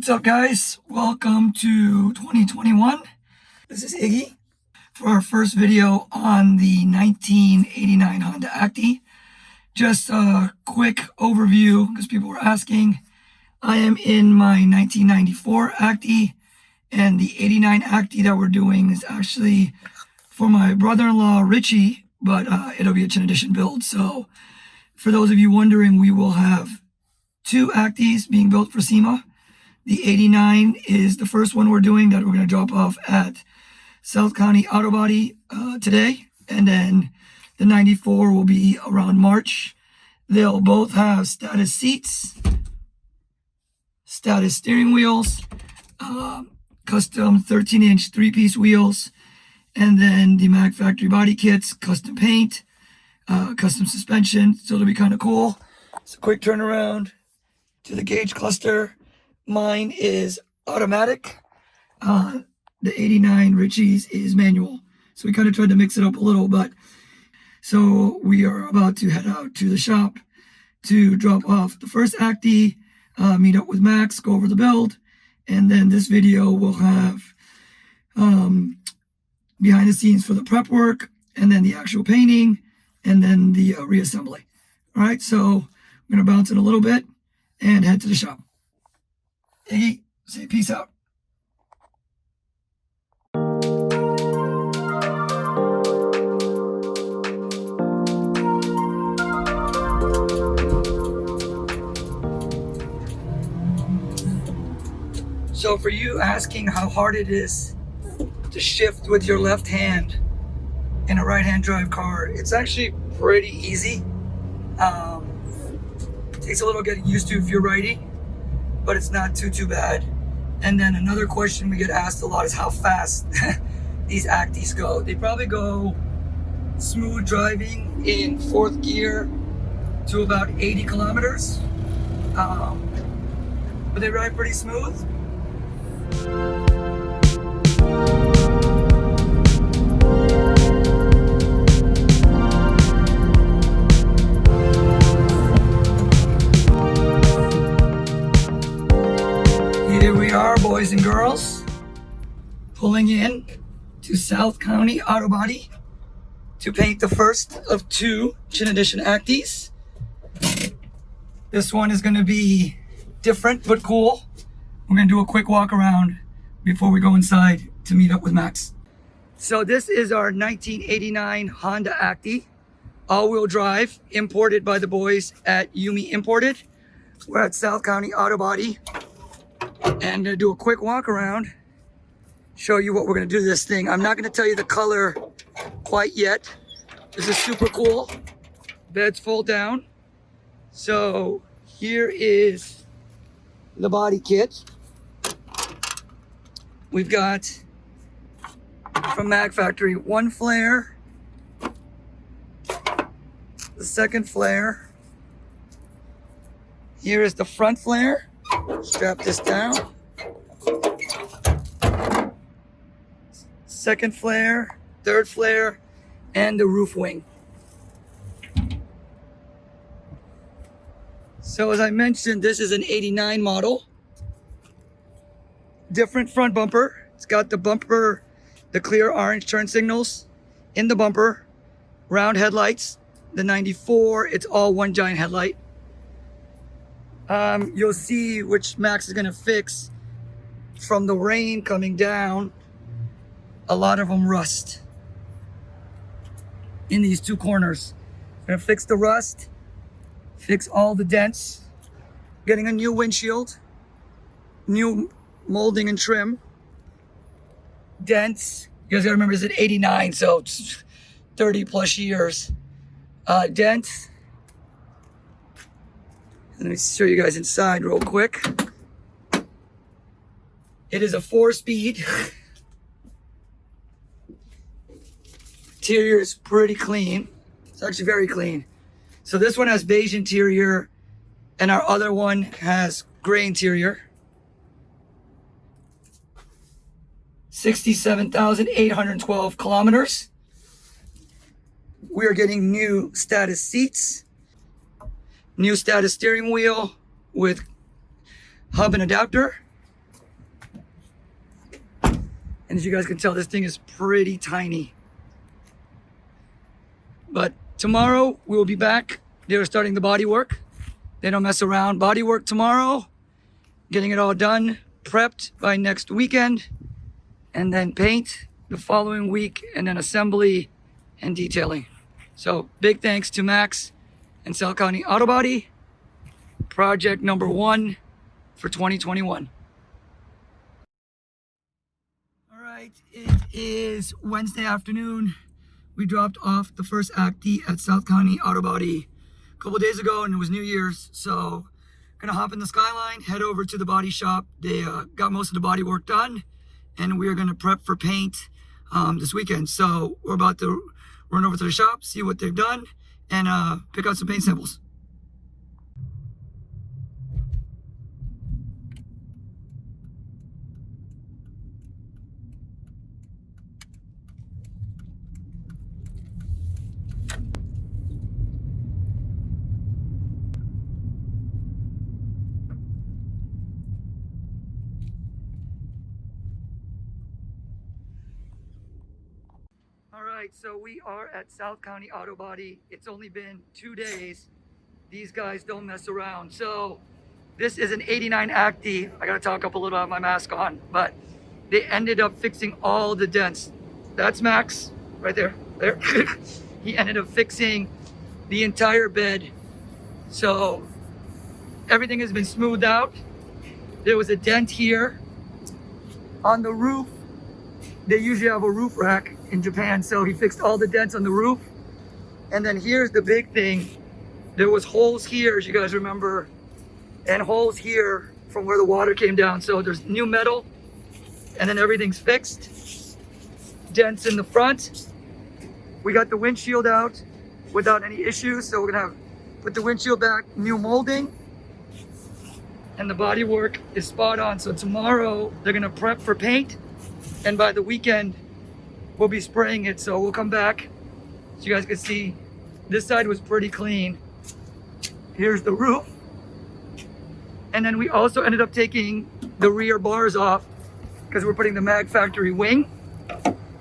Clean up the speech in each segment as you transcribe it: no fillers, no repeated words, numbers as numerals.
What's up, guys? Welcome to 2021. This is Iggy for our first video on the 1989 Honda Acty. Just a quick overview because people were asking. I am in my 1994 Acty, and the 89 Acty that we're doing is actually for my brother-in-law Richie, but it'll be a Tjin Edition build. So for those of you wondering, we will have two Actys being built for SEMA. The 89 is the first one we're doing that we're going to drop off at South County Auto Body today. And then the 94 will be around March. They'll both have status seats, status steering wheels, custom 13-inch 3-piece wheels, and then the Mag Factory body kits, custom paint, custom suspension. So it'll be kind of cool. It's a quick turnaround to the gauge cluster. Mine is automatic. The 89 Richie's is manual. So we kind of tried to mix it up a little, but so we are about to head out to the shop to drop off the first Acty, meet up with Max, go over the build, and then this video will have behind the scenes for the prep work, and then the actual painting, and then the reassembly. All right, so I'm going to bounce in a little bit and head to the shop. Iggy, say peace out. So for you asking how hard it is to shift with your left hand in a right-hand drive car, it's actually pretty easy. Takes a little getting used to if you're righty, but it's not too bad. And then another question we get asked a lot is how fast these Actys go. They probably go smooth driving in 4th gear to about 80 kilometers. But they ride pretty smooth. Here we are, boys and girls, pulling in to South County Auto Body to paint the first of two Tjin Edition Actys. This one is going to be different but cool. We're going to do a quick walk around before we go inside to meet up with Max. So this is our 1989 Honda Acty, all-wheel drive, imported by the boys at Yume Imported. We're at South County Auto Body. And I'm gonna do a quick walk around, show you what we're gonna do to this thing. I'm not gonna tell you the color quite yet. This is super cool. Beds fold down. So here is the body kit. We've got from Mag Factory one flare, the second flare. Here is the front flare. Strap this down. Second flare, third flare, and the roof wing. So as I mentioned, this is an 89 model. Different front bumper. It's got the bumper, the clear orange turn signals in the bumper. Round headlights. The 94, it's all one giant headlight. You'll see which Max is going to fix from the rain coming down. A lot of them rust in these two corners. Going to fix the rust, fix all the dents, getting a new windshield, new molding and trim, dents. You guys got to remember, this is an 89, so it's 30 plus years. Dents. Let me show you guys inside real quick. It is a 4-speed. Interior is pretty clean. It's actually very clean. So this one has beige interior, and our other one has gray interior. 67,812 kilometers. We are getting new status seats. New status steering wheel with hub and adapter. And as you guys can tell, this thing is pretty tiny. But tomorrow we will be back. They're starting the body work. They don't mess around. Body work tomorrow, getting it all done, prepped by next weekend, and then paint the following week, and then assembly and detailing. So big thanks to Max and South County Auto Body, project number 1 for 2021. All right, it is Wednesday afternoon. We dropped off the first Acty at South County Auto Body a couple days ago, and it was New Year's. So gonna hop in the Skyline, head over to the body shop. They got most of the body work done, and we are gonna prep for paint this weekend. So we're about to run over to the shop, see what they've done, and pick out some paint samples. All right, so we are at South County Auto Body. It's only been 2 days. These guys don't mess around. So this is an 89 Acty. I gotta talk up a little, I have my mask on, but they ended up fixing all the dents. That's Max, right there. He ended up fixing the entire bed. So everything has been smoothed out. There was a dent here on the roof. They usually have a roof rack in Japan, so he fixed all the dents on the roof. And then here's the big thing. There was holes here, as you guys remember, and holes here from where the water came down. So there's new metal, and then everything's fixed. Dents in the front. We got the windshield out without any issues, so we're gonna put the windshield back, new molding, and the body work is spot on. So tomorrow they're gonna prep for paint, and by the weekend we'll be spraying it. So we'll come back so you guys can see this side was pretty clean. Here's the roof, and then we also ended up taking the rear bars off because we're putting the Mag Factory wing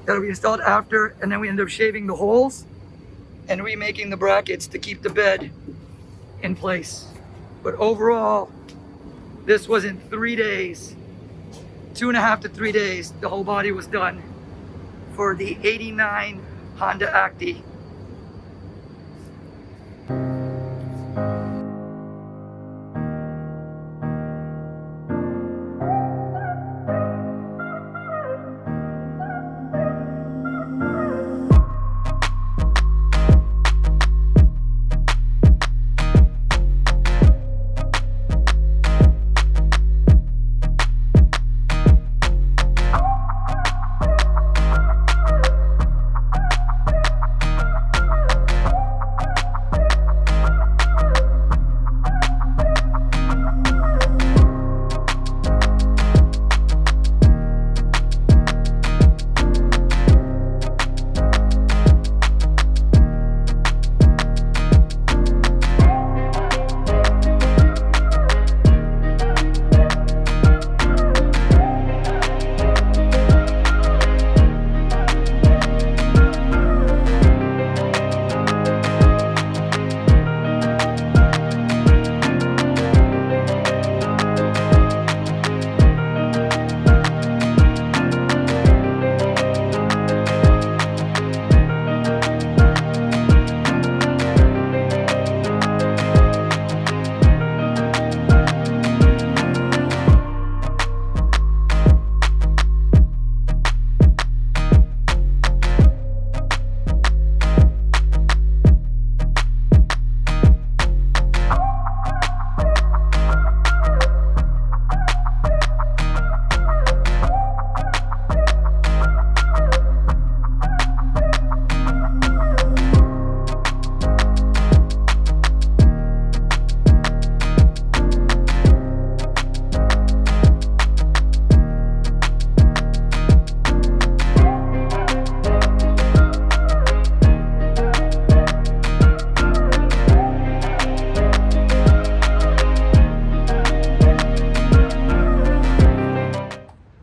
that'll be installed after, and then we ended up shaving the holes and remaking the brackets to keep the bed in place. But overall, this was in 3 days, 2.5 to 3 days. The whole body was done for the 89 Honda Acty.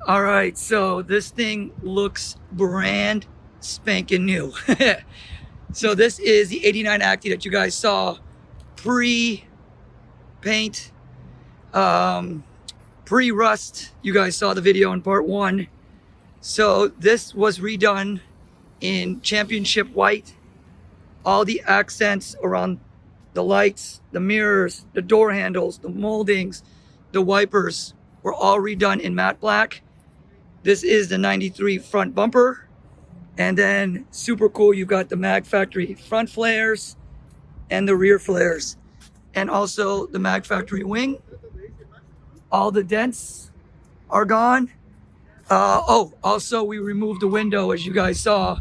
All right, so this thing looks brand spanking new. So this is the 89 Acty that you guys saw pre-paint, pre-rust. You guys saw the video in part 1. So this was redone in championship white. All the accents around the lights, the mirrors, the door handles, the moldings, the wipers were all redone in matte black. This is the 93 front bumper. And then super cool, you've got the Mag Factory front flares and the rear flares. And also the Mag Factory wing. All the dents are gone. Also we removed the window, as you guys saw.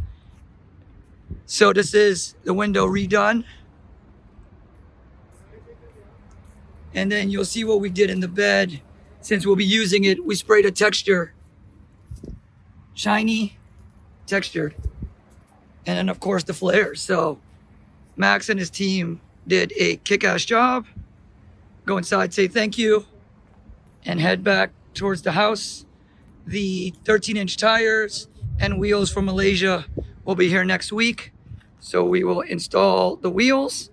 So this is the window redone. And then you'll see what we did in the bed. Since we'll be using it, we sprayed a texture. Shiny, textured. And then of course the flares. So Max and his team did a kick-ass job. Go inside, say thank you, and head back towards the house. The 13-inch tires and wheels from Malaysia will be here next week. So we will install the wheels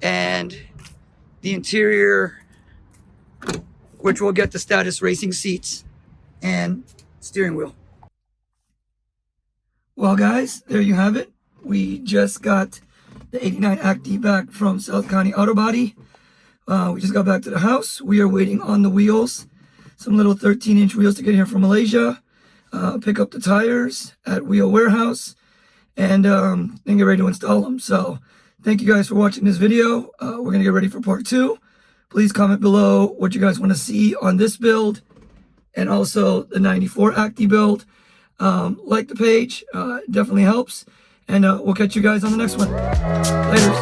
and the interior, which will get the status racing seats and steering wheel. Well guys, there you have it. We just got the 89 Acty back from South County Auto Body. We just got back to the house. We are waiting on the wheels. Some little 13-inch wheels to get here from Malaysia. Pick up the tires at Wheel Warehouse and then get ready to install them. So thank you guys for watching this video. We're going to get ready for part 2. Please comment below what you guys want to see on this build and also the 94 Acty build. Like the page, it definitely helps. And we'll catch you guys on the next one. Laters.